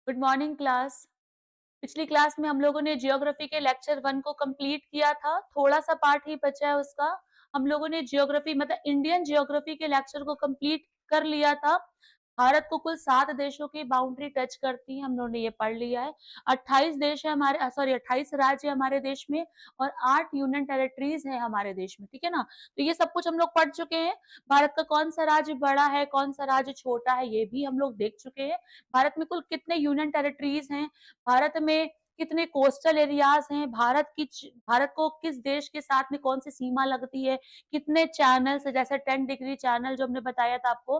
Good morning class. पिछली class में हम लोगों ने जियोग्राफी के लेक्चर 1 को कंप्लीट किया था। थोड़ा-सा पार्ट ही बचा है उसका। हम लोगों ने जियोग्राफी मतलब इंडियन जियोग्राफी के लेक्चर को कंप्लीट कर लिया था। भारत को कुल 7 देशों की बाउंड्री टच करती है, हम लोगों ने ये पढ़ लिया है। 28 देश है हमारे 28 राज्य है हमारे देश में और 8 यूनियन टेरिटरीज़ हैं हमारे देश में, ठीक है ना? तो ये सब कुछ हम लोग पढ़ चुके हैं। भारत का कौन-सा राज्य बड़ा है, कौन-सा राज्य छोटा है, ये भी हम लोग देख चुके हैं। भारत में कुल कितने यूनियन टेरिटरीज़ हैं, भारत में कितने कोस्टल एरियाज हैं, भारत को किस देश के साथ में कौन सी सीमा लगती है, कितने चैनल्स है, जैसे 10 डिग्री चैनल जो हमने बताया था आपको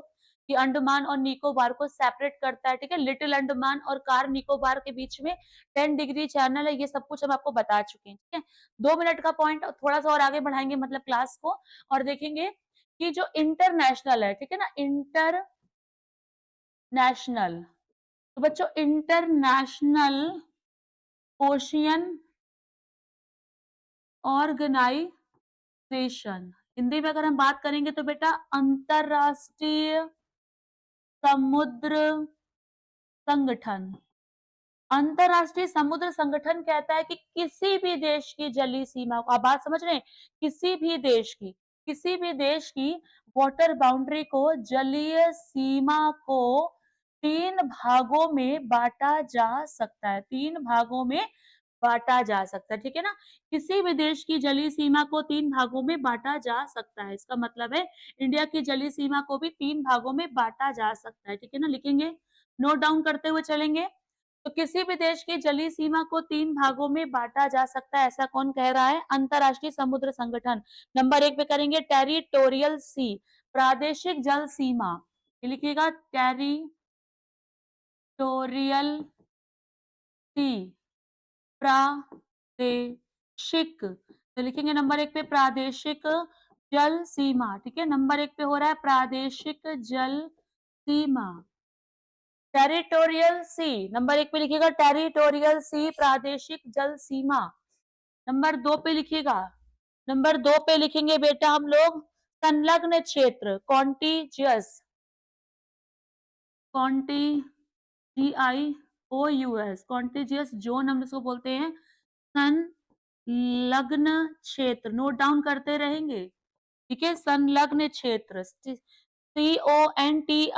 कि अंडमान और निकोबार को सेपरेट करता है, ठीक है? लिटिल अंडमान और कार निकोबार के बीच में 10 डिग्री चैनल है, ये सब कुछ हम आपको बता चुके हैं, ठीक है? 2 मिनट का पॉइंट थोड़ा-सा और आगे बढ़ाएँगे मतलब क्लास को और देखेंगे कि जो इंटरनेशनल है, ठीक है ना? इंटरनेशनल, तो बच्चों इंटरनेशनल ओशियन ऑर्गेनाइजेशन, हिंदी में अगर हम बात करेंगे तो बेटा अंतरराष्ट्रीय समुद्र संगठन। अंतरराष्ट्रीय समुद्र संगठन कहता है कि किसी भी देश की जलीय सीमा को, आप बात समझ रहे हैं, किसी भी देश की वाटर बाउंड्री को, जलीय सीमा को 3 भागों में बांटा जा सकता है, 3 भागों में बांटा जा सकता है, ठीक है ना? किसी भी देश की जलीय सीमा को 3 भागों में बांटा जा सकता है। इसका मतलब है इंडिया की जलीय सीमा को भी 3 भागों में बांटा जा सकता है, ठीक है ना? लिखेंगे, नोट डाउन करते हुए चलेंगे। तो किसी भी देश की जलीय सीमा को 3 भागों में बांटा जा सकता है, ऐसा कौन कह रहा है? अंतरराष्ट्रीय समुद्र संगठन। नंबर 1 पे करेंगे टेरिटोरियल सी, प्रादेशिक जल सीमा। ये लिखिएगा टेरिटोरियल सी, प्रादेशिक। तो लिखेंगे नंबर 1 पे प्रादेशिक जल सीमा, ठीक है? नंबर 1 पे हो रहा है प्रादेशिक जल सीमा। टेरिटोरियल सी, नंबर 1 पे लिखिएगा टेरिटोरियल सी, प्रादेशिक जल सीमा। नंबर 2 पे लिखिएगा, नंबर 2 पे लिखेंगे बेटा हम लोग संलग्न क्षेत्र, कॉन्टिजियस, कॉन्टिजियस, कॉन्टिजियस जोन हम इसको बोलते हैं। संलग्न क्षेत्र, नोट डाउन करते रहेंगे, ठीक है? संलग्न क्षेत्र, CONTIGUOUS,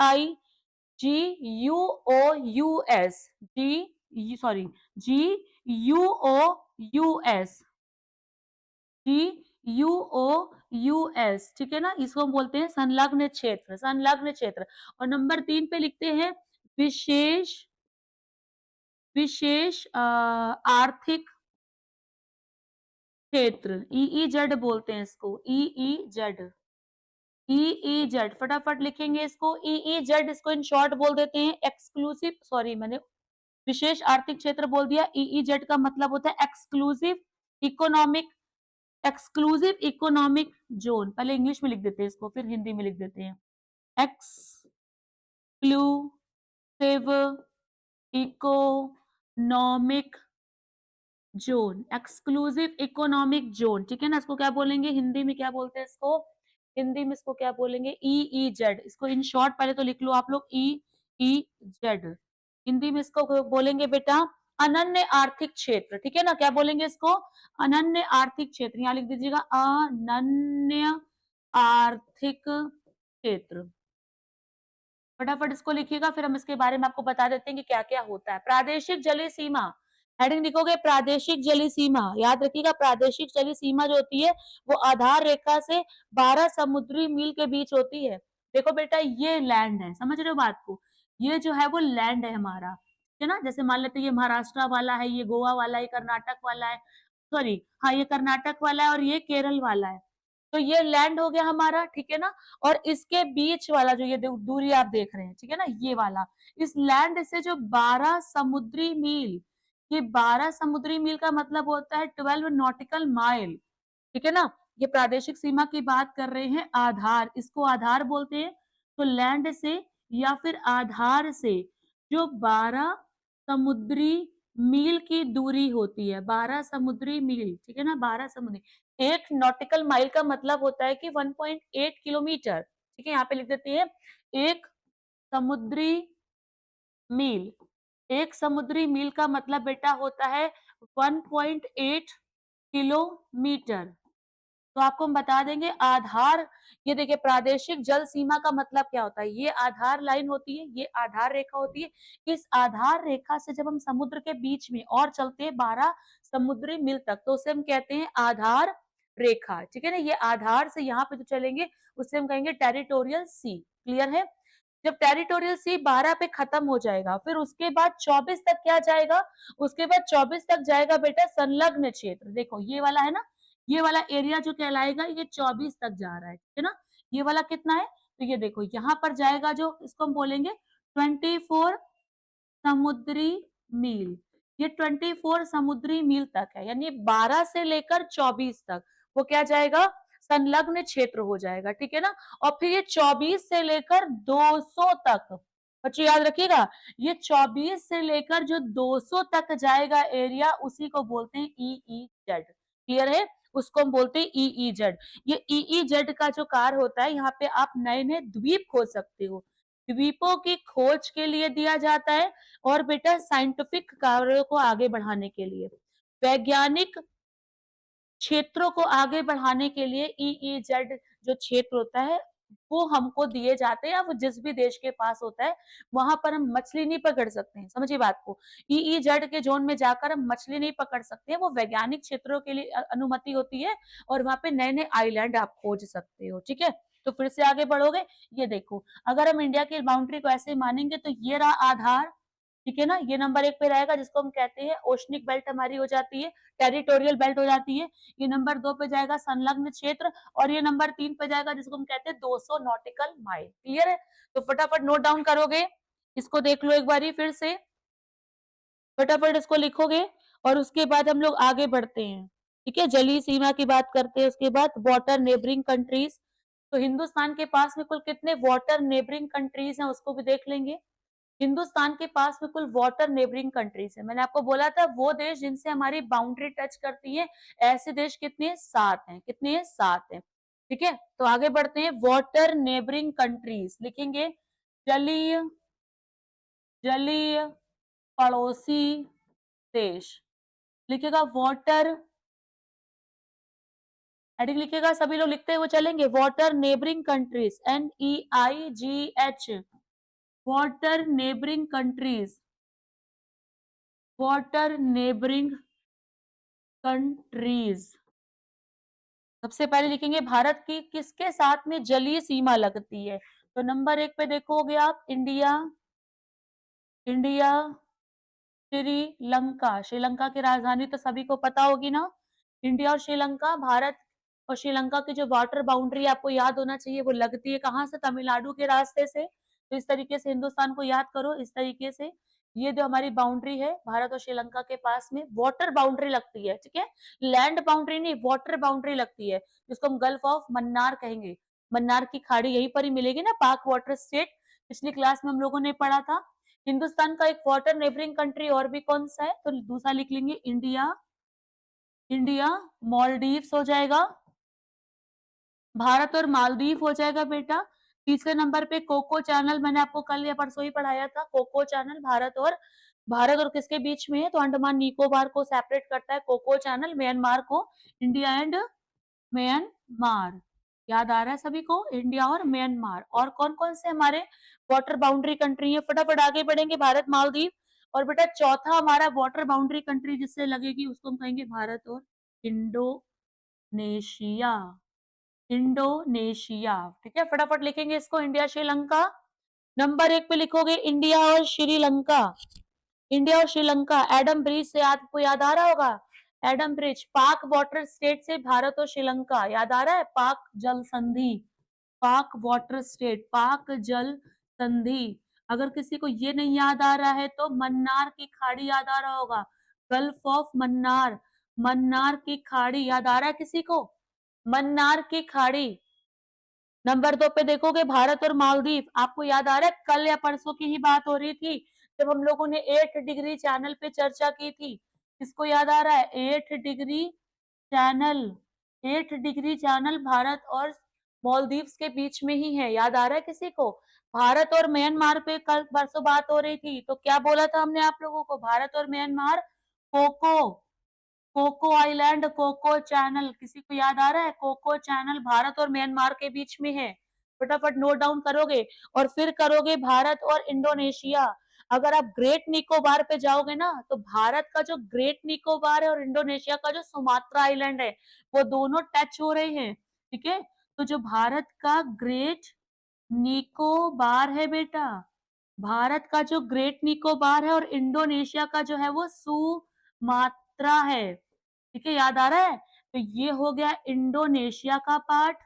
GUOUS, ठीक है ना? इसको हम बोलते हैं संलग्न क्षेत्र, संलग्न क्षेत्र। और नंबर 3 पे लिखते हैं विशेष विशेष आर्थिक क्षेत्र, EEZ बोलते हैं इसको, EEZ, EEZ, फटाफट लिखेंगे इसको, EEZ, इसको इन शॉर्ट बोल देते हैं एक्सक्लूसिव, सॉरी मैंने विशेष आर्थिक क्षेत्र बोल दिया। EEZ का मतलब होता है इकोनॉमिक एक्सक्लूसिव इकोनॉमिक जोन। पहले इंग्लिश में लिख देते हैं इसको, फिर हिंदी में लिख देते हैं। Exclusive economic zone, exclusive economic zone, ठीक है ना? इसको क्या बोलेंगे हिंदी में, क्या बोलते हैं इसको? हिंदी में इसको क्या बोलेंगे? EEZ। इसको इन शॉर्ट पहले तो लिख लो आप लोग, EEZ। हिंदी में इसको बोलेंगे बेटा अनन्य आर्थिक क्षेत्र, ठीक है ना? क्या बोलेंगे इसको? अनन्य आर्थिक क्षेत्र। यहाँ लिख दीजिएगा अनन्य आर्थिक क्षेत्र। फटाफट इसको लिखिएगा, फिर हम इसके बारे में आपको बता देते हैं कि क्या-क्या होता है। प्रादेशिक जलीय सीमा, हेडिंग लिखोगे प्रादेशिक जलीय सीमा। याद रखिएगा प्रादेशिक जलीय सीमा जो होती है वो आधार रेखा से 12 समुद्री मील के बीच होती है। देखो बेटा ये लैंड है, समझ रहे हो बात को? ये जो है वो लैंड है हमारा, ठीक है ना? जैसे मान लेते हैं ये महाराष्ट्र वाला है, ये गोवा वाला है, ये कर्नाटक वाला है, सॉरी हाँ ये कर्नाटक वाला है और ये केरल वाला है। तो ये लैंड हो गया हमारा, ठीक है ना? और इसके बीच वाला जो ये दूरी आप देख रहे हैं, ठीक है ना? ये वाला, इस लैंड से जो 12 समुद्री मील, ये 12 समुद्री मील का मतलब होता है 12 नॉटिकल माइल, ठीक है ना? ये प्रादेशिक सीमा की बात कर रहे हैं, आधार, इसको आधार बोलते हैं। तो लैंड से या फिर आधार से जो 12 समुद्री मील की दूरी होती है, 12 समुद्री मील, ठीक है ना? 12 समुद्री, 1 नॉटिकल माइल का मतलब होता है कि 1.8 किलोमीटर, ठीक है? यहाँ पे लिख देते हैं 1 समुद्री मील, एक समुद्री मील का मतलब बेटा होता है 1.8 किलोमीटर। तो आपको हम बता देंगे आधार, ये देखिए प्रादेशिक जल सीमा का मतलब क्या होता है, ये आधार लाइन होती है, ये आधार रेखा होती है। इस आधार रेखा से जब हम समुद्र के बीच में और चलते हैं 12 समुद्री मील तक, तो उसे हम कहते हैं आधार रेखा, ठीक है ना। ये आधार से यहाँ पे जो चलेंगे उसे हम कहेंगे टेरिटोरियल सी। क्लियर है। जब टेरिटोरियल सी 12 पे खत्म हो जाएगा, फिर उसके बाद 24 तक क्या जाएगा, उसके बाद 24 तक जाएगा बेटा संलग्न क्षेत्र। देखो ये वाला है ना, ये वाला एरिया जो कहलाएगा ये 24 तक जा रहा है, ठीक है ना। ये वाला कितना है, तो ये देखो यहाँ पर जाएगा, जो इसको हम बोलेंगे 24 समुद्री मील। ये 24 समुद्री मील तक है, यानी 12 से लेकर 24 तक वो क्या जाएगा, संलग्न क्षेत्र हो जाएगा, ठीक है ना। और फिर ये 24 से लेकर 200 तक, बच्चों याद रखिएगा, ये 24 से लेकर जो 200 तक जाएगा एरिया, उसी को बोलते हैं ईईजेड। क्लियर है। उसको हम बोलते हैं ईईजेड। ये ईईजेड का जो कार्य होता है, यहाँ पे आप नए नए द्वीप खोज सकते हो, द्वीपों की खोज के लिए दिया जाता है, और बेटा साइंटिफिक कार्यों को आगे बढ़ाने के लिए, वैज्ञानिक क्षेत्रों को आगे बढ़ाने के लिए ईईजेड जो क्षेत्र होता है वो हमको दिए जाते हैं। अब जिस भी देश के पास होता है वहां पर हम मछली नहीं पकड़ सकते हैं, समझिए बात को। ईईजेड के जोन में जाकर हम मछली नहीं पकड़ सकते हैं, वो वैज्ञानिक क्षेत्रों के लिए अनुमति होती है, और वहां पे नए नए आइलैंड आप खोज सकते हो, ठीक है। तो फिर से आगे बढ़ोगे, ये देखो अगर हम इंडिया की बाउंड्री को ऐसे मानेंगे तो ये रहा आधार, ठीक है ना। ये नंबर 1 पे रहेगा, जिसको हम कहते हैं ओशनिक बेल्ट हमारी हो जाती है, टेरिटोरियल बेल्ट हो जाती है। ये नंबर 2 पे जाएगा संलग्न क्षेत्र, और ये नंबर 3 पे जाएगा जिसको हम कहते हैं 200 नॉटिकल माइल। क्लियर है। तो फटाफट नोट डाउन करोगे, इसको देख लो एक बारी फिर से, फटाफट इसको लिखोगे, और उसके बाद हम लोग आगे बढ़ते हैं, ठीक है। जलीय सीमा की बात करते हैं, उसके बाद वाटर नेबरिंग कंट्रीज। तो हिंदुस्तान के पास में कुल कितने वाटर नेबरिंग कंट्रीज हैं उसको भी देख लेंगे। हिंदुस्तान के पास में कुल वाटर नेबरिंग कंट्रीज है, मैंने आपको बोला था वो देश जिनसे हमारी बाउंड्री टच करती है, ऐसे देश कितने हैं, 7 हैं। कितने हैं, 7 हैं, ठीक है। तो आगे बढ़ते हैं, वाटर नेबरिंग कंट्रीज लिखेंगे, जलीय जलीय पड़ोसी देश, लिखेगा वाटर, हेडिंग लिखेगा, सभी लोग लिखते हुए चलेंगे, water neighbouring countries, NEIGH, water neighbouring countries, water neighbouring countries. सबसे पहले लिखेंगे भारत की किसके साथ में जलीय सीमा लगती है, तो नंबर 1 पे देखोगे आप इंडिया, इंडिया, श्रीलंका, श्रीलंका की राजधानी तो सभी को पता होगी ना, इंडिया और श्रीलंका, भारत और श्रीलंका की जो वाटर बाउंड्री आपको याद होना चाहिए, वो लगती है कहाँ से, तमिलनाडु के रास्ते से। तो इस तरीके से हिंदुस्तान को याद करो, इस तरीके से ये जो हमारी बाउंड्री है भारत और श्रीलंका के पास में वाटर बाउंड्री लगती है, ठीक है। लैंड बाउंड्री नहीं, वाटर बाउंड्री लगती है, जिसको हम गल्फ ऑफ मन्नार कहेंगे। मन्नार की खाड़ी यहीं पर ही मिलेगी ना, पाक वाटर स्टेट, पिछली क्लास में हम लोगों ने पढ़ा था। हिंदुस्तान का एक वाटर नेबरिंग कंट्री और भी कौन सा है, तो दूसरा लिख लेंगे इंडिया, इंडिया, मालदीव्स हो जाएगा, भारत और मालदीव हो जाएगा बेटा। तीसरे नंबर पे कोको चैनल, मैंने आपको कल या परसों ही पढ़ाया था, कोको चैनल भारत और किसके बीच में है, तो अंडमान निकोबार को सेपरेट करता है कोको चैनल, म्यांमार को, इंडिया एंड म्यांमार। याद आ रहा है सभी को, इंडिया और म्यांमार। और कौन कौन से हमारे वाटर बाउंड्री कंट्री है, फटाफट आगे बढ़ेंगे, भारत, मालदीव, और बेटा चौथा हमारा वाटर बाउंड्री कंट्री जिससे लगेगी उसको हम कहेंगे भारत और इंडोनेशिया, इंडोनेशिया, ठीक है। फटाफट लिखेंगे इसको, इंडिया, श्रीलंका। नंबर 1 पे लिखोगे इंडिया और श्रीलंका, इंडिया और श्रीलंका। एडम ब्रिज से आपको याद आ रहा होगा, एडम ब्रिज, पाक वाटर स्टेट से भारत और श्रीलंका, याद आ रहा है, पाक जल संधि, पाक वाटर स्टेट, पाक जल संधि। अगर किसी को ये नहीं याद आ रहा है तो मन्नार की खाड़ी याद आ रहा होगा, गल्फ ऑफ मन्नार, मन्नार की खाड़ी याद आ रहा है किसी को, मन्नार की खाड़ी। नंबर 2 पे देखोगे भारत और मालदीव, आपको याद आ रहा है कल या परसों की ही बात हो रही थी जब हम लोगों ने 8 डिग्री चैनल पे चर्चा की थी, किसको याद आ रहा है, 8 degree channel, 8 degree channel Bharat और मालदीव्स के बीच में ही है, याद आ रहा है किसी को। भारत और म्यांमार पे कल परसों बात हो रही थी, तो क्या बोला था हमने आप लोगों को? भारत और Myanmar Coco, Coco island, Coco channel, किसी को याद आ रहा है? कोको चैनल भारत और म्यांमार के बीच में है। फटाफट नोट डाउन करोगे और फिर करोगे भारत और इंडोनेशिया। अगर आप ग्रेट निकोबार पे जाओगे ना, तो भारत का जो ग्रेट निकोबार है और इंडोनेशिया का जो सुमात्रा आइलैंड है, वो दोनों टच हो रहे हैं, ठीक है? तो जो भारत का ग्रेट निकोबार है बेटा, भारत का जो ग्रेट निकोबार है और इंडोनेशिया का जो है वो सुमात्रा है। ठीक है, याद आ रहा है? तो ये हो गया इंडोनेशिया का पार्ट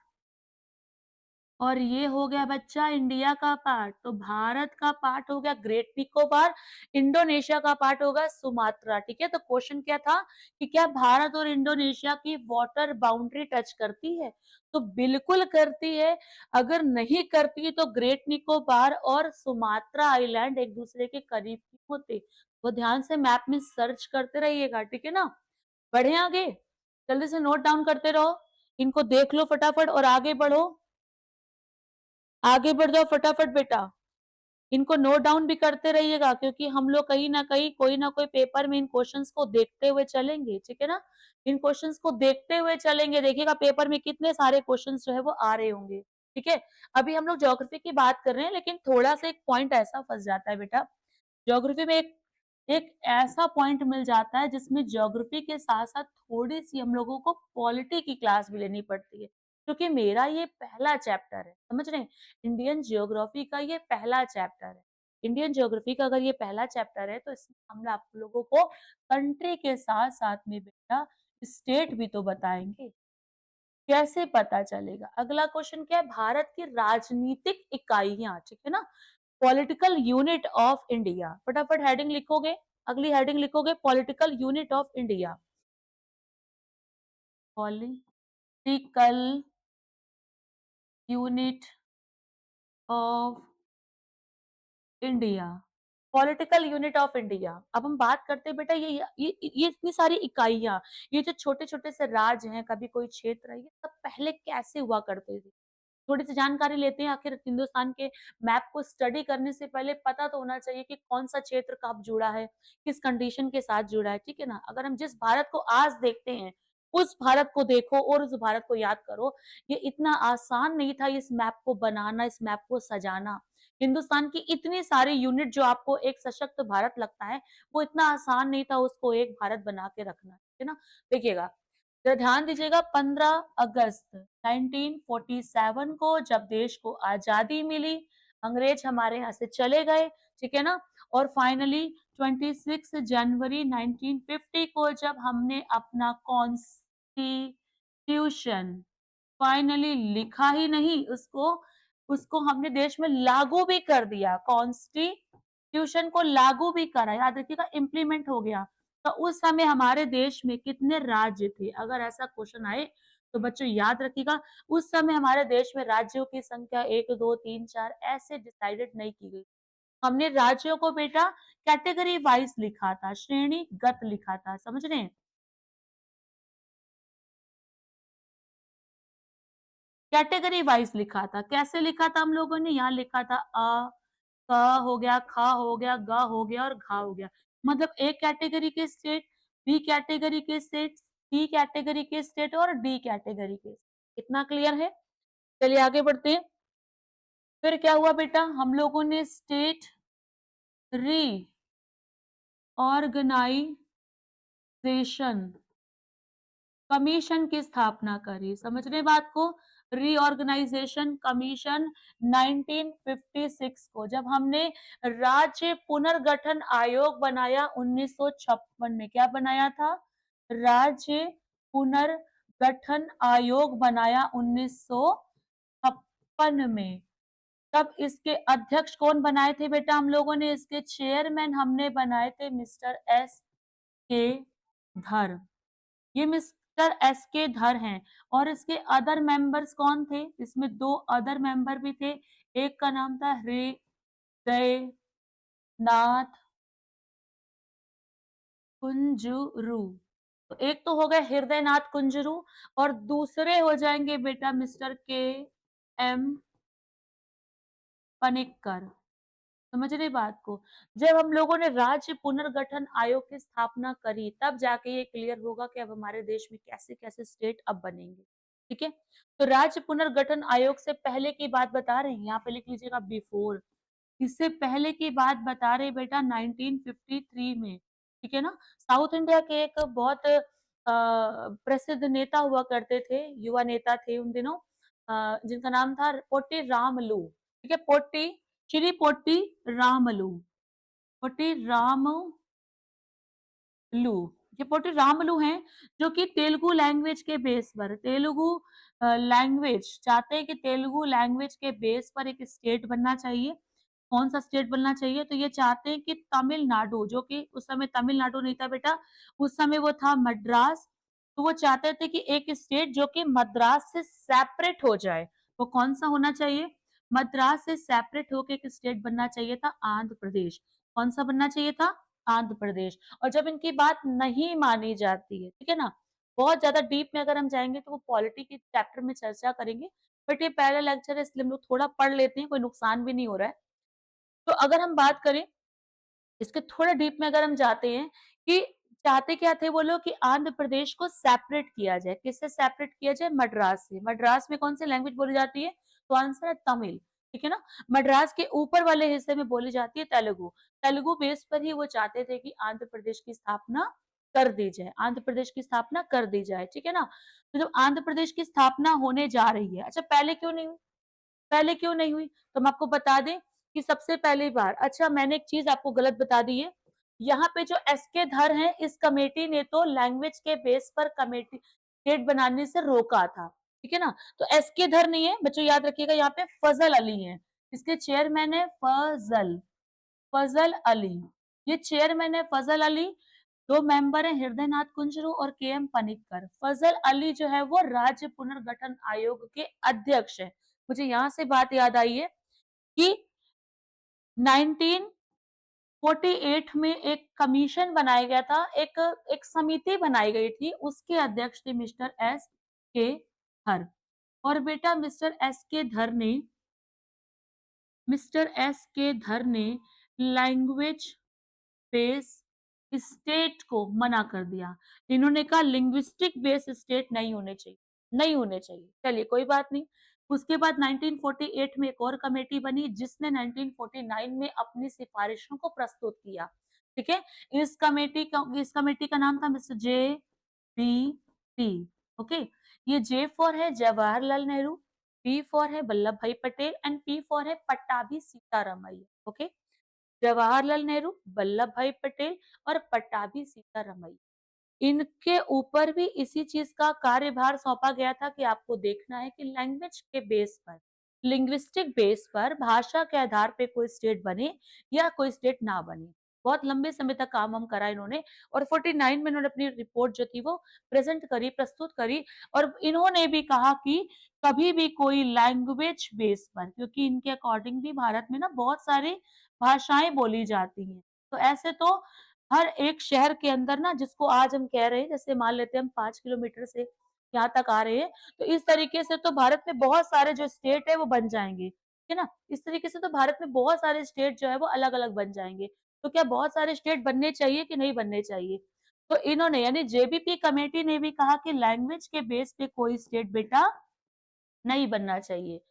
और ये हो गया बच्चा इंडिया का पार्ट। तो भारत का पार्ट हो गया ग्रेट निकोबार, इंडोनेशिया का पार्ट होगा सुमात्रा। ठीक है, तो क्वेश्चन क्या था कि क्या भारत और इंडोनेशिया की वाटर बाउंड्री टच करती है? तो बिल्कुल करती है। अगर नहीं करती तो ग्रेट निकोबार और सुमात्रा आइलैंड एक दूसरे के करीब ही होते। वो ध्यान से मैप में सर्च करते रहिएगा, ठीक है ना? बढ़े आगे, जल्दी से नोट डाउन करते रहो, इनको देख लो फटाफट और आगे बढ़ो। आगे बढ़ जाओ फटाफट बेटा। इनको नोट डाउन भी करते रहिएगा, क्योंकि हम लोग कहीं न कहीं कोई ना कोई पेपर में इन क्वेश्चंस को देखते हुए चलेंगे, ठीक है ना? इन क्वेश्चंस को देखते हुए चलेंगे, देखिएगा पेपर में कितने सारे क्वेश्चंस जो है वो आ रहे होंगे, ठीक है? अभी हम लोग ज्योग्राफी की बात कर रहे हैं, लेकिन थोड़ा-सा एक पॉइंट ऐसा फँस जाता है बेटा, ज्योग्राफी में एक एक ऐसा पॉइंट मिल जाता है जिसमें ज्योग्राफी के साथ-साथ थोड़ी-सी हम लोगों को पॉलिटी की क्लास भी लेनी पड़ती है, क्योंकि मेरा ये पहला चैप्टर है, समझ रहे हैं? इंडियन ज्योग्राफी का ये पहला चैप्टर है। इंडियन ज्योग्राफी का अगर ये पहला चैप्टर है, तो इसमें हम आप लोगों को कंट्री के साथ-साथ में बेटा स्टेट भी तो बताएँगे। कैसे पता चलेगा? अगला क्वेश्चन क्या है? भारत की राजनीतिक इकाइयाँ, ठीक है ना? Political unit of India. फटाफट हेडिंग लिखोगे, अगली हेडिंग लिखोगे political unit of India. Political unit of India. Political unit of India. अब हम बात करते हैं बेटा ये इतनी सारी इकाइयाँ, ये जो छोटे-छोटे से राज्य हैं, कभी कोई क्षेत्र है, ये सब पहले कैसे हुआ करते थे? थोड़ी-सी जानकारी लेते हैं, आखिर हिंदुस्तान के मैप को स्टडी करने से पहले पता तो होना चाहिए कि कौन-सा क्षेत्र कब जुड़ा है, किस कंडीशन के साथ जुड़ा है, ठीक है ना? अगर हम जिस भारत को आज देखते हैं, उस भारत को देखो और उस भारत को याद करो। ये इतना आसान नहीं था इस मैप को बनाना, इस मैप को सजाना। हिंदुस्तान की इतनी सारी यूनिट जो आपको एक सशक्त भारत लगता है, वो इतना आसान नहीं था उसको एक भारत बना के रखना, ठीक है ना? देखिएगा, तो ध्यान दीजिएगा 15 अगस्त 1947 को जब देश को आज़ादी मिली, अंग्रेज हमारे यहाँ से चले गए, ठीक है ना? और फाइनली 26 जनवरी 1950 को जब हमने अपना कॉन्स्टिट्यूशन फाइनली लिखा ही नहीं उसको, उसको हमने देश में लागू भी कर दिया। कॉन्स्टिट्यूशन को लागू भी करा, याद रखिएगा इम्प्लीमेंट हो गया। तो उस समय हमारे देश में कितने राज्य थे? अगर ऐसा क्वेश्चन आए तो बच्चों याद रखिएगा, उस समय हमारे देश में राज्यों की संख्या 1, 2, 3, 4 ऐसे डिसाइडेड नहीं की गई। हमने राज्यों को बेटा कैटेगरी वाइज़ लिखा था, श्रेणीगत लिखा था, समझ रहे हैं? कैटेगरी वाइज़ लिखा था। कैसे लिखा था हम लोगों ने? यहाँ लिखा था क हो गया, ख हो गया, ग हो गया और घ हो गया। मतलब ए कैटेगरी के स्टेट, बी कैटेगरी के स्टेट, सी कैटेगरी के स्टेट और डी कैटेगरी के। इतना क्लियर है? चलिए आगे बढ़ते हैं। फिर क्या हुआ बेटा? हम लोगों ने स्टेट रीऑर्गनाइज़ेशन कमीशन की स्थापना करी। समझ रहे हैं बात को? रीऑर्गेनाइजेशन कमीशन 1956 को जब हमने राज्य पुनर्गठन आयोग बनाया 1956 में। क्या बनाया था? राज्य पुनर्गठन आयोग बनाया 1956 में। तब इसके अध्यक्ष कौन बनाए थे बेटा हम लोगों ने? इसके चेयरमैन हमने बनाए थे मिस्टर एस के धर। ये मिस्टर एस के धर हैं और इसके अदर मेंबर्स कौन थे? इसमें 2 अदर मेंबर भी थे। एक का नाम था हृदयनाथ कुंजरू। तो एक तो हो गए हृदयनाथ कुंजरू और दूसरे हो जाएँगे बेटा मिस्टर के एम पनिक्कर। समझ रहे बात को? जब हम लोगों ने राज्य पुनर्गठन आयोग की स्थापना करी, तब जाके ये क्लियर होगा कि अब हमारे देश में कैसे-कैसे स्टेट अब बनेंगे। ठीक है? तो राज्य पुनर्गठन आयोग से पहले की बात बता रहे हैं, यहाँ पे लिख लीजिएगा बिफोर। इससे पहले की बात बता रहे बेटा 1953 में, ठीक है ना? साउथ इंडिया के एक बहुत प्रसिद्ध नेता हुआ करते थे, युवा नेता थे उन दिनों जिनका नाम था पोटी रामलू, ठीक है? श्री पोटी रामलू, पोटी रामलू, ये पोटी रामलू हैं, जो कि तेलुगु लैंग्वेज के बेस पर तेलुगु लैंग्वेज चाहते हैं कि तेलुगु लैंग्वेज के बेस पर एक स्टेट बनना चाहिए। कौन-सा स्टेट बनना चाहिए? तो ये चाहते हैं कि तमिलनाडु, जो कि उस समय तमिलनाडु नहीं था बेटा, उस समय वो था मद्रास। तो वो चाहते थे कि एक स्टेट जो कि मद्रास से सेपरेट हो जाए। वो कौन-सा होना चाहिए? मद्रास से सेपरेट होके एक स्टेट बनना चाहिए था आंध्र प्रदेश। कौन-सा बनना चाहिए था? आंध्र प्रदेश। और जब इनकी बात नहीं मानी जाती है, ठीक है ना? बहुत ज़्यादा डीप में अगर हम जाएँगे तो वो पॉलिटी के चैप्टर में चर्चा करेंगे। बट ये पहला लेक्चर है इसलिए हम लोग थोड़ा पढ़ लेते हैं, कोई नुकसान भी नहीं हो रहा है। तो अगर हम बात करें, इसके थोड़ा डीप में अगर हम जाते हैं कि चाहते क्या थे वो लोग कि आंध्र प्रदेश को सेपरेट किया जाए। किससे सेपरेट किया जाए? मद्रास से। मद्रास में कौन सी लैंग्वेज बोली जाती है? तो आंसर है तमिल, ठीक है ना? मद्रास के ऊपर वाले हिस्से में बोली जाती है तेलुगु। तेलुगु बेस पर ही वो चाहते थे कि आंध्र प्रदेश की स्थापना कर दी जाए। आंध्र प्रदेश की स्थापना कर दी जाए, ठीक है ना? तो जब आंध्र प्रदेश की स्थापना होने जा रही है, अच्छा पहले क्यों नहीं हुई? पहले क्यों नहीं हुई? तो हम आपको बता दें कि सबसे पहली बार अच्छा मैंने एक चीज़ आपको गलत बता दी है। यहाँ पे जो एसके धर हैं, इस कमेटी ने तो लैंग्वेज के बेस पर कमेटी स्टेट बनाने से रोका था। ठीक है ना? तो एसके धर नहीं है, बच्चों याद रखिएगा यहाँ पे फजल अली हैं। इसके चेयरमैन है फजल अली। ये चेयरमैन है फजल अली, 2 मेंबर हैं हृदयनाथ कुंजरू और केएम पनिक्कर। फजल अली जो है वो राज्य पुनर्गठन आयोग के अध्यक्ष हैं। मुझे यहाँ से बात याद आई है कि 1948 में एक कमीशन बनाया गया था, एक एक समिति बनाई गई थी, उसके अध्यक्ष थे मिस्टर एस के धर। और बेटा मिस्टर एस के धर ने लैंग्वेज बेस स्टेट को मना कर दिया। इन्होंने कहा लिंग्विस्टिक बेस स्टेट नहीं होने चाहिए, नहीं होने चाहिए। चलिए कोई बात नहीं। उसके बाद 1948 में एक और कमेटी बनी जिसने 1949 में अपनी सिफारिशों को प्रस्तुत किया। ठीक है? इस कमेटी का नाम था मिस्टर जेबीटी। ओके? ये जे फॉर है जवाहरलाल नेहरू, बी फॉर है वल्लभ भाई पटेल एंड पी फॉर है पट्टाभी सीतारामैया। ओके? जवाहरलाल नेहरू, वल्लभ भाई पटेल और पट्टाभी सीतारमैया। इनके ऊपर भी इसी चीज का कार्यभार सौंपा गया था कि आपको देखना है कि लैंग्वेज के बेस पर, लिंग्विस्टिक बेस पर भाषा के आधार पे कोई स्टेट बने या कोई स्टेट ना बने। बहुत लंबे समय तक काम हम करा इन्होंने और 49 में इन्होंने अपनी रिपोर्ट जो थी वो प्रेजेंट करी, प्रस्तुत करी और इन्होंने भी कहा कि कभी भी कोई लैंग्वेज बेस पर, क्योंकि इनके अकॉर्डिंग भी भारत में ना बहुत सारी भाषाएं बोली जाती हैं। तो ऐसे तो हर एक शहर के अंदर ना जिसको आज हम कह रहे हैं, जैसे मान लेते हैं हम 5 किलोमीटर से यहाँ तक आ रहे हैं, तो इस तरीके से तो भारत में बहुत सारे जो स्टेट है वो बन जाएँगे, है ना? इस तरीके से तो भारत में बहुत सारे स्टेट जो है वो अलग-अलग बन जाएँगे। तो क्या बहुत सारे स्टेट बनने चाहिए कि नहीं बनने चाहिए? तो इन्होंने यानी जेबीपी कमेटी ने भी कहा कि लैंग्वेज के बेस पे कोई स्टेट बेटा नहीं बनना चाहिए।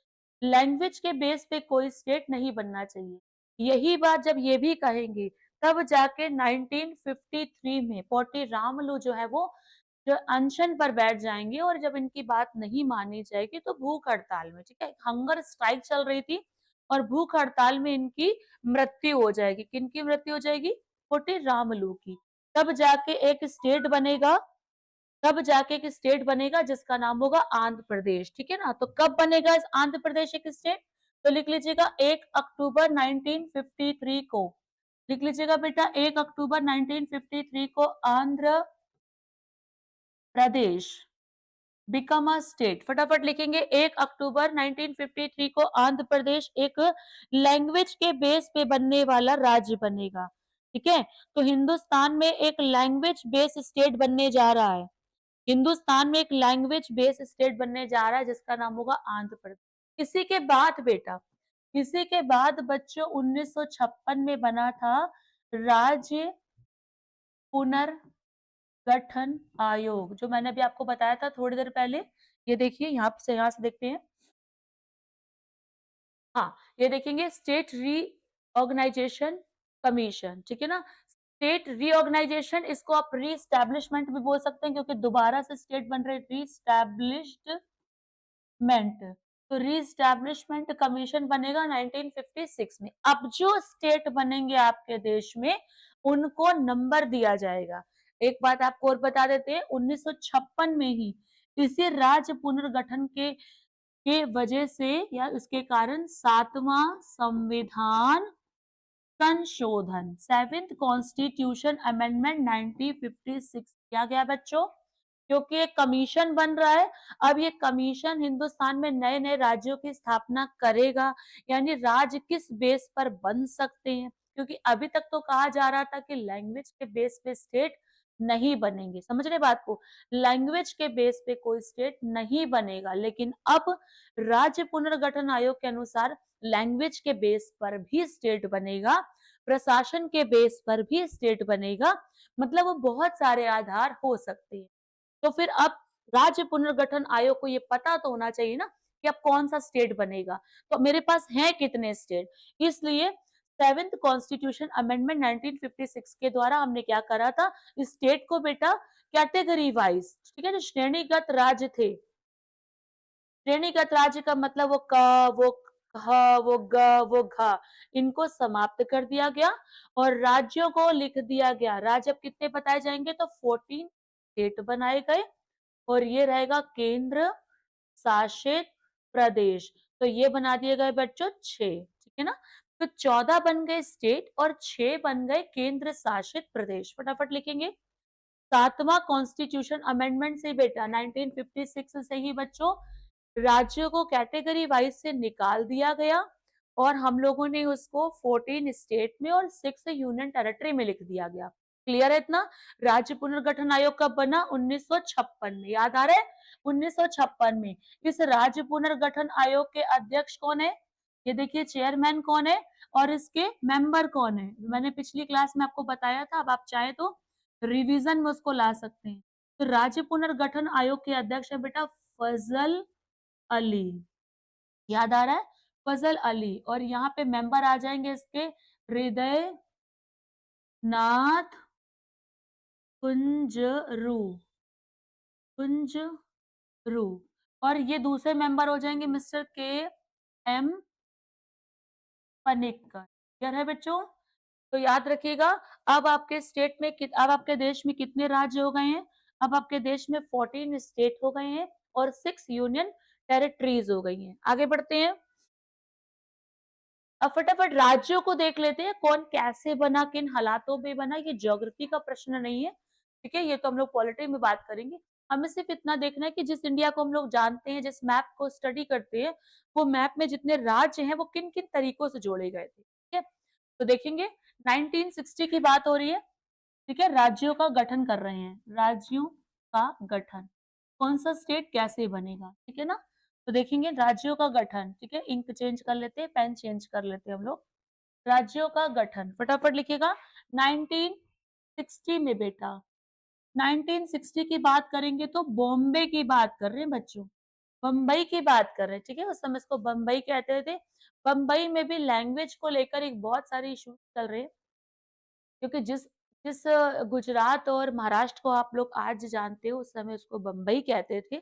लैंग्वेज के बेस पे कोई स्टेट नहीं बनना चाहिए। यही बात जब ये भी कहेंगे, तब जाके 1953 में पोटी रामलू जो है वो जो अनशन पर बैठ जाएँगे और जब इनकी बात नहीं मानी जाएगी तो भूख हड़ताल में, ठीक है? हंगर स्ट्राइक चल रही थी और भूख हड़ताल में इनकी मृत्यु हो जाएगी। किनकी मृत्यु हो जाएगी? पोटी रामलू की। तब जाके एक स्टेट बनेगा, तब जाके एक स्टेट बनेगा जिसका नाम होगा आंध्र प्रदेश, ठीक है ना? तो कब बनेगा इस आंध्र प्रदेश एक स्टेट? तो लिख लीजिएगा 1 अक्टूबर 1953 को। लिख लीजिएगा बेटा 1 अक्टूबर 1953 को Andhra Pradesh become a state. फटाफट लिखेंगे 1 अक्टूबर 1953 को आंध्र प्रदेश एक लैंग्वेज के बेस पे बनने वाला राज्य बनेगा। ठीक है? तो हिंदुस्तान में एक लैंग्वेज बेस स्टेट बनने जा रहा है। हिंदुस्तान में एक लैंग्वेज बेस्ड स्टेट बनने जा रहा है जिसका नाम होगा आंध्र प्रदेश। इसी के बाद बेटा इसी के बाद बच्चों 1956 में बना था राज्य पुनर्गठन आयोग, जो मैंने अभी आपको बताया था थोड़ी देर पहले। ये देखिए यहाँ से देखते हैं। हाँ, ये देखेंगे स्टेट रीऑर्गेनाइजेशन कमीशन, ठीक है ना? स्टेट रीऑर्गेनाइजेशन, इसको आप रीएस्टैब्लिशमेंट भी बोल सकते हैं क्योंकि दोबारा से स्टेट बन रहे, रीएस्टैब्लिश्डमेंट। तो रीएस्टैब्लिशमेंट कमीशन बनेगा 1956 में। अब जो स्टेट बनेंगे आपके देश में, उनको नंबर दिया जाएगा। एक बात आपको और बता देते हैं, 1956 में ही इसी राज्य पुनर्गठन के वजह से या उसके कारण 7वां संविधान संशोधन, 7th कॉन्स्टिट्यूशन अमेंडमेंट 1956 किया गया बच्चों। क्योंकि एक कमीशन बन रहा है, अब ये कमीशन हिंदुस्तान में नए-नए राज्यों की स्थापना करेगा, यानी राज्य किस बेस पर बन सकते हैं। क्योंकि अभी तक तो कहा जा रहा था कि लैंग्वेज के बेस पे स्टेट नहीं बनेंगे, समझ रहे बात को? लैंग्वेज के बेस पे कोई स्टेट नहीं बनेगा, लेकिन अब राज्य पुनर्गठन आयोग के अनुसार लैंग्वेज के बेस पर भी स्टेट बनेगा, प्रशासन के बेस पर भी स्टेट बनेगा, मतलब वो बहुत सारे आधार हो सकते हैं। तो फिर अब राज्य पुनर्गठन आयोग को ये पता तो होना चाहिए ना कि अब कौन सा स्टेट बनेगा। तो मेरे पास हैं कितने स्टेट, इसलिए 7th कॉन्स्टिट्यूशन अमेंडमेंट 1956 के द्वारा हमने क्या करा था, स्टेट को बेटा कैटेगरी वाइज, ठीक है, जो श्रेणीगत राज्य थे, श्रेणीगत राज्य का मतलब वो क, वो ह, वो ग, वो घ, इनको समाप्त कर दिया गया और राज्यों को लिख दिया गया। राज्य अब कितने बताए जाएंगे, तो 14 स्टेट बनाए गए और ये रहेगा केंद्र शासित प्रदेश। तो ये बना दिए गए बच्चों 6, ठीक है ना? तो 14 बन गए स्टेट और 6 बन गए केंद्र शासित प्रदेश। फटाफट लिखेंगे। 7वां कॉन्स्टिट्यूशन अमेंडमेंट से बेटा 1956 से ही बच्चों राज्यों को कैटेगरी वाइज से निकाल दिया गया और हम लोगों ने उसको 14 स्टेट में और 6 यूनियन टेरिटरी में लिख दिया गया। क्लियर है इतना? राज्य पुनर्गठन आयोग कब बना? 1956 में। याद आ रहा है? 1956 में। इस राज्य पुनर्गठन आयोग के अध्यक्ष कौन है? ये देखिए चेयरमैन कौन है और इसके मेंबर कौन है? मैंने पिछली क्लास में आपको बताया था, अब आप चाहे तो रिवीजन में उसको ला सकते हैं। तो राज्य पुनर्गठन आयोग के अध्यक्ष है बेटा फजल अली। याद आ रहा है? फजल अली। और यहाँ पे मेंबर आ जाएंगे इसके हृदय नाथ कुंजरू, कुंजरू। और ये दूसरे मेंबर हो जाएंगे मिस्टर के एम पनिक्कर। क्लियर है बच्चों? तो याद रखिएगा, अब आपके स्टेट में अब आपके देश में कितने राज्य हो गए हैं? अब आपके देश में 14 स्टेट हो गए हैं और 6 यूनियन टेरिटरीज हो गई हैं। आगे बढ़ते हैं। अब फटाफट राज्यों को देख लेते हैं, कौन कैसे बना, किन हालातों में बना। ये ज्योग्राफी का प्रश्न नहीं है, ठीक है, ये तो हम लोग पॉलिटी में बात करेंगे। हमें सिर्फ इतना देखना है कि जिस इंडिया को हम लोग जानते हैं, जिस मैप को स्टडी करते हैं, वो मैप में जितने राज्य हैं वो किन किन तरीकों से जोड़े गए थे, ठीक है। तो देखेंगे 1960 की बात हो रही है, ठीक है, राज्यों का गठन कर रहे हैं, राज्यों का गठन, कौन सा स्टेट कैसे बनेगा, ठीक है ना। तो देखेंगे राज्यों का गठन, ठीक है, इंक चेंज कर लेते हैं, पेन चेंज कर लेते हैं हम लोग। राज्यों का गठन फटाफट लिखिएगा। 1960 में बेटा, 1960 की बात करेंगे तो बॉम्बे की बात कर रहे हैं बच्चों, बम्बई की बात कर रहे हैं, ठीक है, उस समय इसको बम्बई कहते थे। बम्बई में भी लैंग्वेज को लेकर एक बहुत सारे इशू चल रहे हैं, क्योंकि जिस जिस गुजरात और महाराष्ट्र को आप लोग आज जानते हो, उस समय उसको बम्बई कहते थे।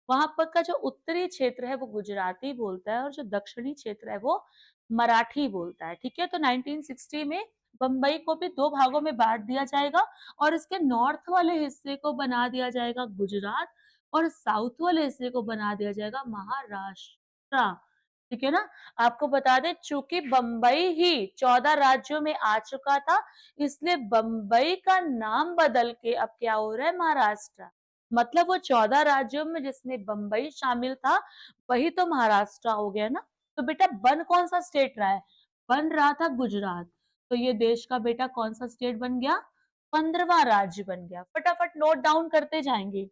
वहां पर का जो उत्तरी क्षेत्र है वो गुजराती बोलता है और जो दक्षिणी क्षेत्र है वो मराठी बोलता है, ठीक है। तो 1960 में बम्बई को भी 2 भागों में बांट दिया जाएगा और इसके नॉर्थ वाले हिस्से को बना दिया जाएगा गुजरात और साउथ वाले हिस्से को बना दिया जाएगा महाराष्ट्र, ठीक है ना। आपको बता दें, चूंकि बम्बई ही 14 राज्यों में आ चुका था, इसलिए बम्बई का नाम बदल के अब क्या हो रहा है, महाराष्ट्र। मतलब वो 14 राज्यों में जिसमें बम्बई शामिल था, वही तो महाराष्ट्र हो गया ना। तो बेटा बन कौन सा स्टेट रहा है? बन रहा था गुजरात। तो ये देश का बेटा कौन सा स्टेट बन गया? 15वां राज्य बन गया। फटाफट नोट डाउन करते जाएंगे।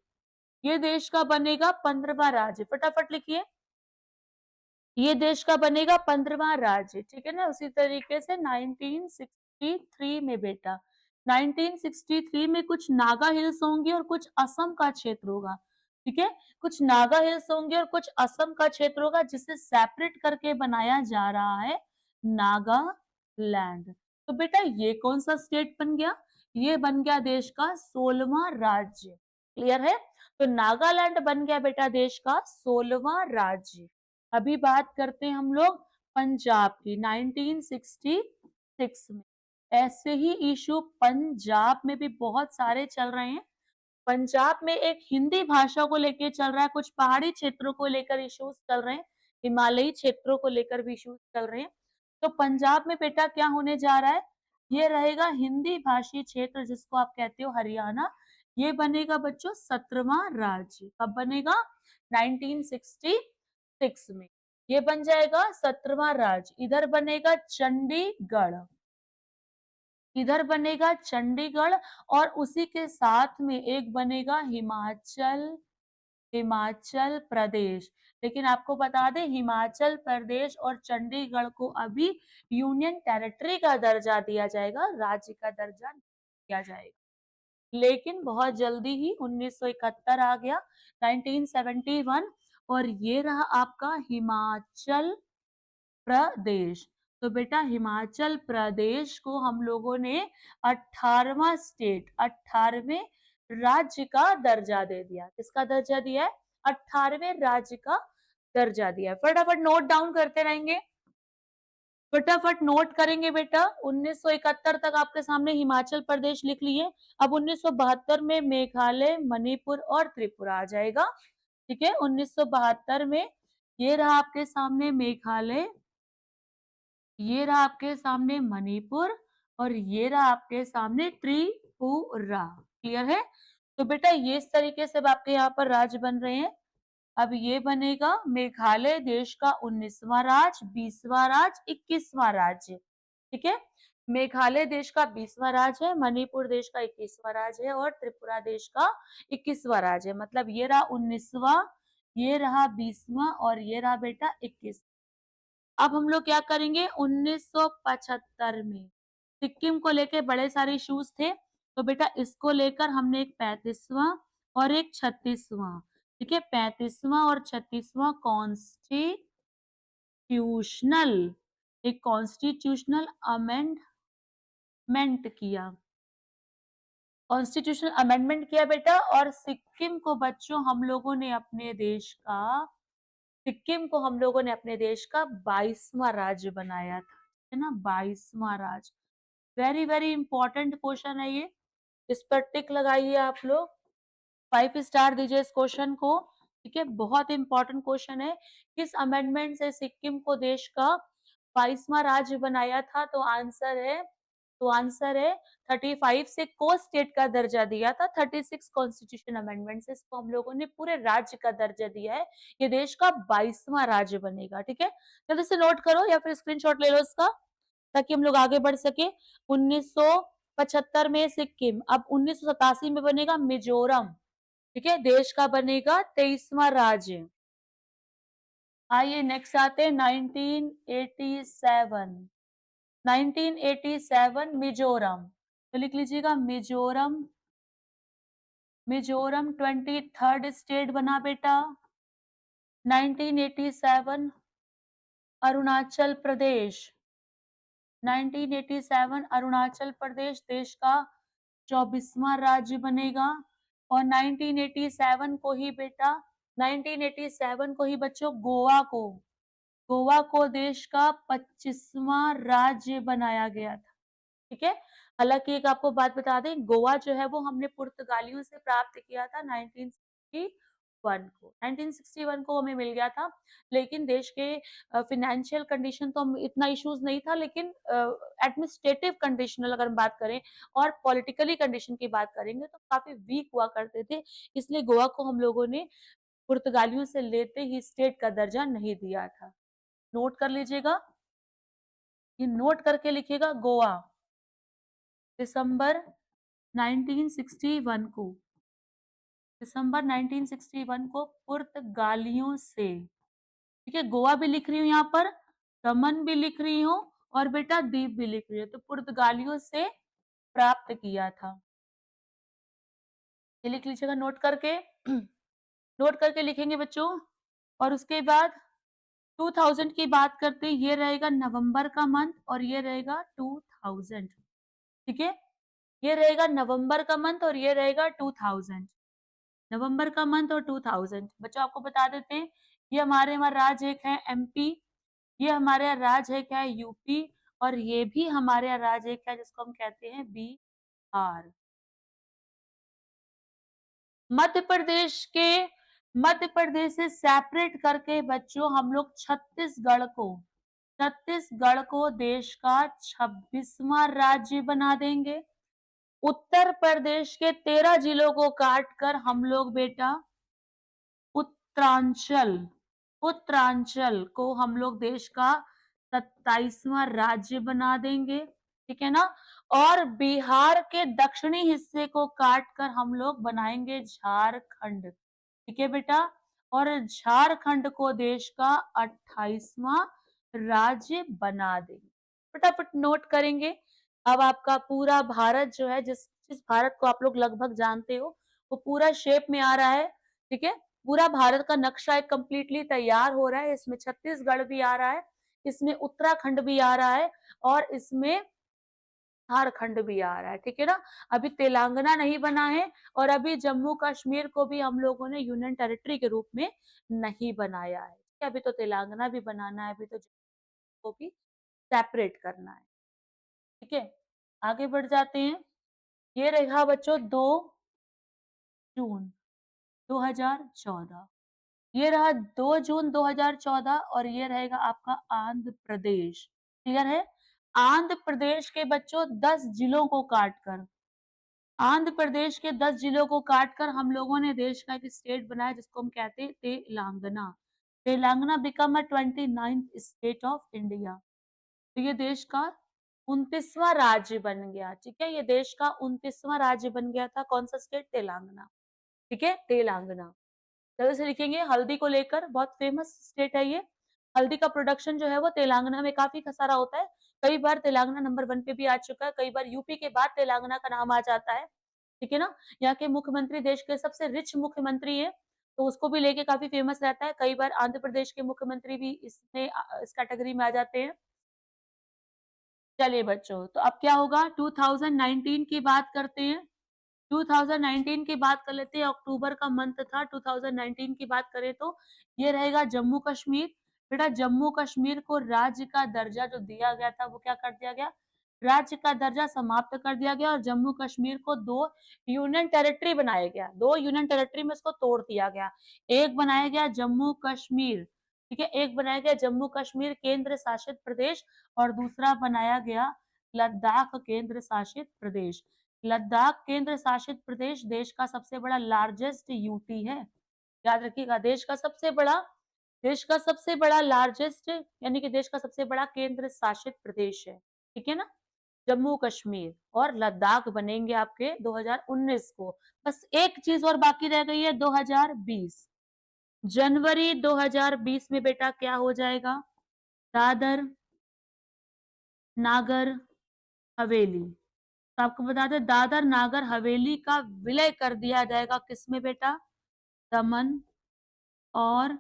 ये देश का बनेगा 15वां राज्य, फटाफट लिखिए। ये देश का बनेगा 15वां राज्य, ठीक है ना? उसी तरीके से 1963 में बेटा, 1963 में कुछ नागा हिल्स होंगे और कुछ असम का क्षेत्र होगा, ठीक है? कुछ नागा हिल्स होंगे और कुछ असम का क्षेत्र होगा जिसे सेपरेट करके बनाया जा रहा है नागालैंड। तो बेटा ये कौन-सा स्टेट बन गया? ये बन गया देश का 16वां राज्य, क्लियर है? तो नागालैंड बन गया बेटा देश का 16वां राज्य। अभी बात करते हैं हम लोग पंजाब की 1966 में। ऐसे ही इशू पंजाब में भी बहुत सारे चल रहे हैं। पंजाब में एक हिंदी भाषा को लेके चल रहा है, कुछ पहाड़ी क्षेत्रों को लेकर इश्यूज चल रहे हैं, हिमालयी क्षेत्रों को लेकर भी इश्यूज चल रहे हैं। तो पंजाब में बेटा क्या होने जा रहा है? ये रहेगा हिंदी भाषी क्षेत्र जिसको आप कहते हो हरियाणा। ये बनेगा बच्चों 17वां राज्य। कब बनेगा? 1966 में। ये बन जाएगा 17वां राज्य। इधर बनेगा चंडीगढ़। इधर बनेगा चंडीगढ़ और उसी के साथ में एक बनेगा हिमाचल हिमाचल प्रदेश। लेकिन आपको बता दें हिमाचल प्रदेश और चंडीगढ़ को अभी यूनियन टेरिटरी का दर्जा दिया जाएगा, राज्य का दर्जा नहीं दिया जाएगा। लेकिन बहुत जल्दी ही 1971 आ गया, 1971 और ये रहा आपका हिमाचल प्रदेश। तो बेटा हिमाचल प्रदेश को हम लोगों ने 18वां स्टेट 18वें राज्य का दर्जा दे दिया। किसका दर्जा दिया है? 18वें राज्य का दर्जा दिया है। फटाफट नोट डाउन करते रहेंगे। फटाफट नोट करेंगे बेटा। 1971 तक आपके सामने हिमाचल प्रदेश लिख लिए। अब 1972 में मेघालय, मणिपुर और त्रिपुरा आ जाएगा। ठीक है, 1972 में ये रहा आपके सामने मेघालय, ये रहा आपके सामने मणिपुर और ये रहा आपके सामने त्रिपुरा। क्लियर है? तो बेटा ये इस तरीके से अब आपके यहाँ पर राज्य बन रहे हैं। अब ये बनेगा मेघालय देश का 19वां राज्य, 20वां राज्य, 21वां राज्य। ठीक है? मेघालय देश का 20वां राज्य है, मणिपुर देश का 21वां राज्य है और त्रिपुरा देश का 21वां राज्य है। मतलब ये रहा 19वां, ये रहा 20वां और ये रहा बेटा 21। अब हम लोग क्या करेंगे 1975 में सिक्किम को लेके बड़े सारे इश्यूज थे, तो बेटा इसको लेकर हमने एक 35वां और एक 36वां, ठीक है, 35वां और 36वां कॉन्स्टिट्यूशनल एक कॉन्स्टिट्यूशनल अमेंडमेंट किया, कॉन्स्टिट्यूशनल अमेंडमेंट किया बेटा। और सिक्किम को बच्चों हम लोगों ने अपने देश का सिक्किम को हम लोगों ने अपने देश का 22वां राज्य बनाया था, है ना, 22वां राज्य। वेरी वेरी इंपॉर्टेंट क्वेश्चन है ये, इस पर टिक लगाइए आप लोग, 5 स्टार दीजिए इस क्वेश्चन को। ठीक है, बहुत इंपॉर्टेंट क्वेश्चन है। किस अमेंडमेंट से सिक्किम को देश का 22वां राज्य बनाया था? तो आंसर है 35 से को स्टेट का दर्जा दिया था, 36 कॉन्स्टिट्यूशन अमेंडमेंट से इसको हम लोगों ने पूरे राज्य का दर्जा दिया है। ये देश का 22वां राज्य बनेगा। ठीक है, जल्दी से नोट करो या फिर स्क्रीनशॉट ले लो इसका, ताकि हम लोग आगे बढ़ सके। 1975 में सिक्किम, अब 1987 में बनेगा मिजोरम। ठीक है, देश का बनेगा 23वां राज्य। आइए नेक्स्ट आते हैं 1987। 1987 मिजोरम, तो लिख लीजिएगा मिजोरम। मिजोरम 23rd स्टेट बना बेटा। 1987 अरुणाचल प्रदेश, 1987 अरुणाचल प्रदेश देश का 24वां राज्य बनेगा। और 1987 को ही बेटा 1987 को ही बच्चों गोवा को देश का 25वां राज्य बनाया गया था। ठीक है, हालांकि एक आपको बात बता दें, गोवा जो है वो हमने पुर्तगालियों से प्राप्त किया था 1961 को हमें मिल गया था। लेकिन देश के फाइनेंशियल कंडीशन तो हम इतना इश्यूज नहीं था, लेकिन एडमिनिस्ट्रेटिव कंडीशनल अगर हम बात करें और पॉलिटिकली कंडीशन की बात करेंगे तो काफी वीक हुआ करते थे, इसलिए गोवा को हम लोगों ने पुर्तगालियों से लेते ही स्टेट का दर्जा नहीं दिया था। नोट कर लीजिएगा, ये नोट करके लिखिएगा गोवा। दिसंबर 1961 को दिसंबर 1961 को पुर्तगालियों से ठीक है, गोवा भी लिख रही हूँ यहाँ पर, दमन भी लिख रही हूँ और बेटा दीव भी लिख रही हूँ। तो पुर्तगालियों से प्राप्त किया था। ये लिख लीजिएगा नोट करके। नोट करके लिखेंगे बच्चों। और उसके बाद 2000 की बात करते हैं, ये रहेगा नवंबर का मंथ और ये रहेगा 2000। ठीक है, ये रहेगा नवंबर का मंथ और ये रहेगा 2000। नवंबर का मंथ और 2000 बच्चों आपको बता देते हैं। ये हमारे यहाँ राज्य एक है एमपी, ये हमारे यहाँ राज्य एक है यूपी और ये भी हमारे यहाँ राज्य एक है जिसको हम कहते हैं बिहार। मध्य प्रदेश के मध्य प्रदेश से सेपरेट करके बच्चों हम लोग छत्तीसगढ़ को देश का 26वां राज्य बना देंगे। उत्तर प्रदेश के 13 जिलों को काट कर हम लोग बेटा उत्तरांचल उत्तरांचल को हम लोग देश का 27वां राज्य बना देंगे। ठीक है ना। और बिहार के दक्षिणी हिस्से को काट कर हम लोग बनाएंगे झारखंड। ठीक है बेटा। और झारखंड को देश का 28वां राज्य बना देंगे। फटाफट नोट करेंगे। अब आपका पूरा भारत जो है, जिस जिस भारत को आप लोग लगभग जानते हो, वो पूरा शेप में आ रहा है। ठीक है, पूरा भारत का नक्शा एक कंप्लीटली तैयार हो रहा है। इसमें छत्तीसगढ़ भी आ रहा है, इसमें उत्तराखंड भी आ रहा है और इसमें झारखंड भी आ रहा है। ठीक है ना। अभी तेलंगाना नहीं बना है और अभी जम्मू कश्मीर को भी हम लोगों ने यूनियन टेरिटरी के रूप में नहीं बनाया है। ठीक है? अभी तो तेलंगाना भी बनाना है, अभी तो जम्मू को भी सेपरेट करना है। ठीक है, आगे बढ़ जाते हैं। ये रहा बच्चों 2 जून 2014। ये रहा 2 जून 2014 और ये रहेगा आपका आंध्र प्रदेश। क्लियर है। आंध्र प्रदेश के बच्चों 10 जिलों को काटकर आंध्र प्रदेश के 10 जिलों को काटकर हम लोगों ने देश का एक स्टेट बनाया जिसको हम कहते हैं Telangana. Telangana become a 29th state of India. तो ये देश का 29वां राज्य बन गया। ठीक है, ये देश का 29वां राज्य बन गया था। कौन सा स्टेट? तेलंगाना। ठीक है, तेलंगाना। जल्दी से लिखेंगे। हल्दी को लेकर बहुत फेमस स्टेट है ये। हल्दी का प्रोडक्शन जो है वो तेलंगाना में काफी सारा होता है। कई बार तेलंगाना नंबर 1 पे भी आ चुका है, कई बार यूपी के बाद तेलंगाना का नाम आ जाता है। ठीक है ना। यहाँ के मुख्यमंत्री देश के सबसे रिच मुख्यमंत्री है, तो उसको भी लेके काफी फेमस रहता है। कई बार आंध्र प्रदेश के मुख्यमंत्री भी इसमें इस कैटेगरी में आ जाते हैं। चलिए बच्चों, तो अब क्या होगा? 2019 की बात करते हैं। 2019 की बात कर लेते हैं। अक्टूबर का मंथ था। 2019 की बात करें तो ये रहेगा जम्मू कश्मीर। बेटा जम्मू कश्मीर को राज्य का दर्जा जो दिया गया था वो क्या कर दिया गया? राज्य का दर्जा समाप्त कर दिया गया और जम्मू कश्मीर को 2 यूनियन टेरिटरी बनाया गया। 2 यूनियन टेरिटरी में इसको तोड़ दिया गया। एक बनाया गया जम्मू कश्मीर, ठीक है? एक बनाया गया जम्मू कश्मीर केंद्र शासित प्रदेश और दूसरा बनाया गया लद्दाख केंद्र शासित प्रदेश। लद्दाख केंद्र शासित प्रदेश देश का सबसे बड़ा लार्जेस्ट यूटी है। याद रखिएगा, देश का सबसे बड़ा लार्जेस्ट यानी कि देश का सबसे बड़ा केंद्र शासित प्रदेश है। ठीक है ना। जम्मू कश्मीर और लद्दाख बनेंगे आपके 2019 को। बस एक चीज और बाकी रह गई है 2020। जनवरी 2020 में बेटा क्या हो जाएगा? दादर नागर हवेली। तो आपको बता दें दादर नागर हवेली का विलय कर दिया जाएगा किसमें बेटा? दमन और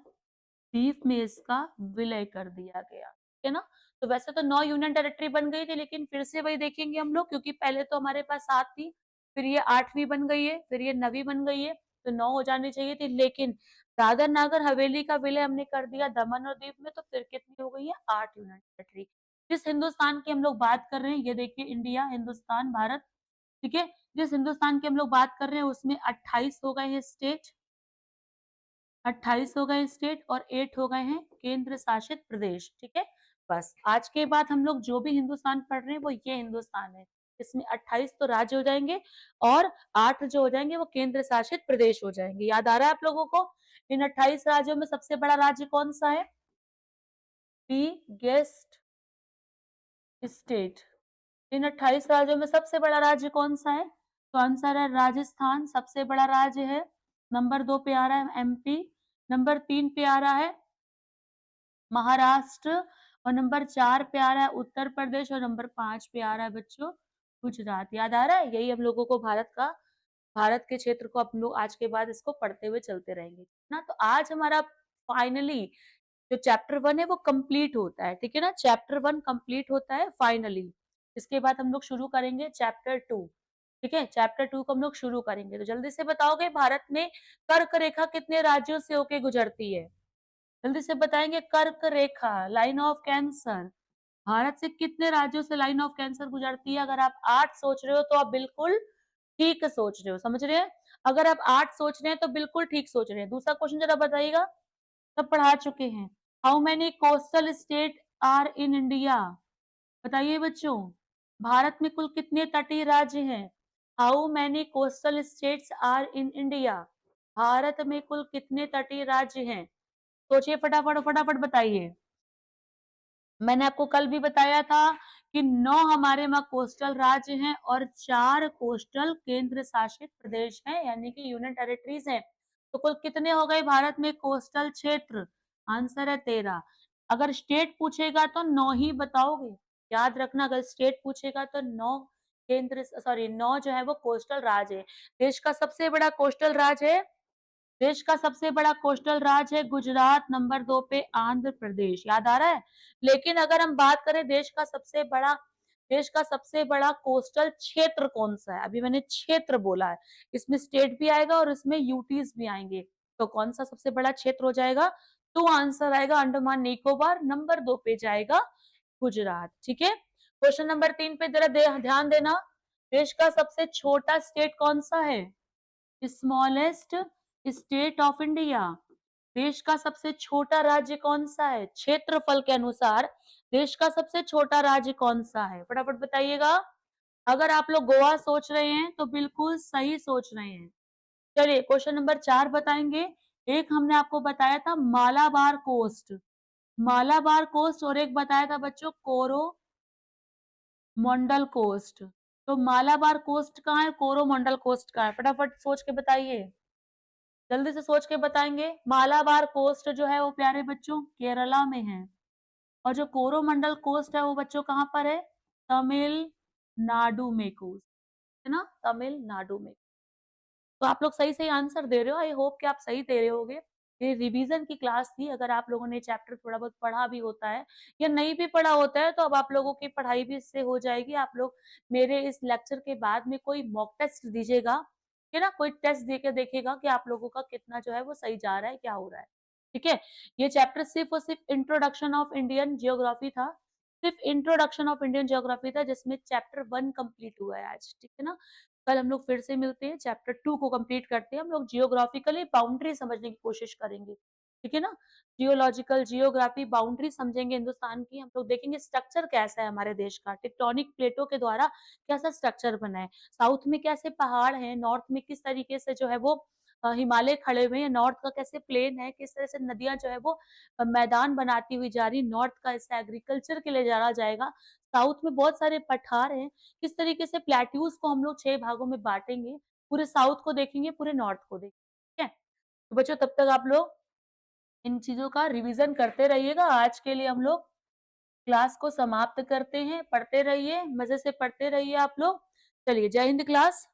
दीव में इसका विलय कर दिया गया। ठीक है ना। तो वैसे तो 9 यूनियन टेरिटरी बन गई थी, लेकिन फिर से वही देखेंगे हम लोग, क्योंकि पहले तो हमारे पास 7 थी, फिर ये 8वीं बन गई है, फिर ये 9वीं बन गई है, तो 9 हो जानी चाहिए थी। लेकिन दादर नागर हवेली का विलय हमने कर दिया दमन और दीव में, तो फिर कितनी हो गई है? 8 यूनियन टेरिटरी। जिस हिंदुस्तान की हम लोग बात कर रहे हैं, ये देखिए इंडिया, हिंदुस्तान, भारत। ठीक है। जिस हिंदुस्तान की हम लोग बात कर रहे हैं उसमें 28 हो गए हैं स्टेट, 28 हो गए स्टेट और 8 हो गए हैं केंद्र शासित प्रदेश। ठीक है। बस आज के बाद हम लोग जो भी हिंदुस्तान पढ़ रहे हैं वो ये हिंदुस्तान है। इसमें 28 तो राज्य हो जाएंगे और 8 जो हो जाएंगे वो केंद्र शासित प्रदेश हो जाएंगे। याद आ रहा है आप लोगों को? इन 28 राज्यों में सबसे बड़ा राज्य कौन सा है? Biggest state. इन 28 राज्यों में सबसे बड़ा राज्य कौन सा है? तो आंसर है राजस्थान, सबसे बड़ा राज्य है। नंबर 2 पे आ रहा है एमपी, नंबर 3 पे आ रहा है महाराष्ट्र, और नंबर 4 पे आ रहा है उत्तर प्रदेश, और नंबर 5 पे आ रहा है बच्चों गुजरात। याद आ रहा है? यही हम लोगों को भारत के क्षेत्र को हम लोग आज के बाद इसको पढ़ते हुए चलते रहेंगे, ना? तो आज हमारा फाइनली जो चैप्टर 1 है वो कंप्लीट होता है, ठीक है ना? चैप्टर 1 कंप्लीट होता है फाइनली। इसके बाद हम लोग शुरू करेंगे चैप्टर 2, ठीक है? चैप्टर 2 को हम लोग शुरू करेंगे। तो जल्दी से बताओगे, भारत में कर्क रेखा कितने राज्यों से होके गुजरती है? जल्दी से बताएंगे। कर्क रेखा, लाइन ऑफ कैंसर, भारत से कितने राज्यों से लाइन ऑफ कैंसर गुजरती है? अगर आप 8 सोच रहे हो तो आप बिल्कुल ठीक सोच रहे हो, समझ रहे हैं? अगर आप 8 सोच रहे हैं तो बिल्कुल ठीक सोच रहे हैं। दूसरा क्वेश्चन जरा बताइएगा, सब पढ़ा चुके हैं। How many coastal state are in India? बताइए बच्चों, भारत में कुल कितने तटीय राज्य हैं? How many coastal states are in India? Bharat में कुल कितने तटीय राज्य हैं? सोचिए फटाफट फटाफट बताइए। मैंने आपको कल भी बताया था कि 9 हमारे वहाँ कोस्टल राज्य हैं और 4 कोस्टल केंद्र शासित प्रदेश हैं, यानी कि यूनियन टेरिटरीज हैं। तो कुल कितने हो गए भारत में कोस्टल क्षेत्र? आंसर है 13। अगर स्टेट पूछेगा तो 9 ही बताओगे। याद रखना, अगर स्टेट पूछेगा तो 9 9 जो है वो कोस्टल राज्य है। देश का सबसे बड़ा कोस्टल राज्य है, देश का सबसे बड़ा कोस्टल राज्य है गुजरात, नंबर 2 पे आंध्र प्रदेश। याद आ रहा है? लेकिन अगर हम बात करें देश का सबसे बड़ा कोस्टल क्षेत्र कौन सा है? अभी मैंने क्षेत्र बोला है, इसमें स्टेट भी आएगा और इसमें यूटीज भी आएंगे। तो कौन सा सबसे बड़ा क्षेत्र हो जाएगा? तो आंसर आएगा अंडमान निकोबार, नंबर 2 पे जाएगा गुजरात। ठीक है, क्वेश्चन नंबर 3 पे जरा ध्यान देना। देश का सबसे छोटा स्टेट कौन सा है? Smallest state of India. देश का सबसे छोटा राज्य कौन सा है? क्षेत्रफल के अनुसार देश का सबसे छोटा राज्य कौन सा है? फटाफट बताइएगा। अगर आप लोग गोवा सोच रहे हैं तो बिल्कुल सही सोच रहे हैं। चलिए क्वेश्चन नंबर 4 बताएंगे। एक हमने आपको बताया था मालाबार कोस्ट, मालाबार कोस्ट, और एक बताया था बच्चों कोरोमंडल कोस्ट। तो मालाबार कोस्ट कहाँ है, कोरोमंडल कोस्ट कहाँ है? फटाफट सोच के बताइए, जल्दी से सोच के बताएंगे। मालाबार कोस्ट जो है वो प्यारे बच्चों केरला में है, और जो कोरोमंडल कोस्ट है वो बच्चों कहाँ पर है? तमिलनाडु में कोस्ट, है ना? तमिलनाडु में। तो आप लोग सही सही आंसर दे रहे हो, आई होप कि आप सही दे रहे होगे। ये रिवीजन की क्लास थी। अगर आप लोगों ने चैप्टर थोड़ा बहुत पढ़ा भी होता है या नहीं भी पढ़ा होता है तो अब आप लोगों की पढ़ाई भी इससे हो जाएगी। आप लोग मेरे इस लेक्चर के बाद में कोई मॉक टेस्ट दीजिएगा, है ना? कोई टेस्ट दे के देखिएगा कि आप लोगों का कितना जो है वो सही जा रहा है, क्या हो रहा है। ठीक है? ये चैप्टर सिर्फ और सिर्फ इंट्रोडक्शन ऑफ इंडियन जियोग्राफी था। सिर्फ इंट्रोडक्शन ऑफ इंडियन जियोग्राफी था, जिसमें चैप्टर 1 कंप्लीट हुआ है आज, ठीक है ना? कल हम लोग फिर से मिलते हैं, चैप्टर 2 को कंप्लीट करते हैं। हम लोग जियोग्राफिकली बाउंड्री समझने की कोशिश करेंगे, ठीक है ना? जियोलॉजिकल जियोग्राफी बाउंड्री समझेंगे हिंदुस्तान की। हम लोग देखेंगे स्ट्रक्चर कैसा है हमारे देश का, टेक्टोनिक प्लेटों के द्वारा कैसा स्ट्रक्चर बना है, साउथ में कैसे पहाड़ हैं, नॉर्थ में किस तरीके से जो है वो हिमालय खड़े हुए हैं, नॉर्थ का कैसे प्लेन है, किस तरह से नदियां जो है वो मैदान बनाती हुई जा रही, नॉर्थ का इससे एग्रीकल्चर के लिए जाना जाएगा। साउथ में बहुत सारे पठार हैं, किस तरीके से प्लेट्यूज को हम लोग 6 भागों में बाँटेंगे, पूरे साउथ को देखेंगे, पूरे नॉर्थ को देखेंगे, ठीक है? तो बच्चों तब तक आप लोग इन चीज़ों का रिवीजन करते रहिएगा। आज के लिए हम लोग क्लास को समाप्त करते हैं, पढ़ते रहिए, मज़े से पढ़ते रहिए आप लोग। चलिए जय हिंद क्लास।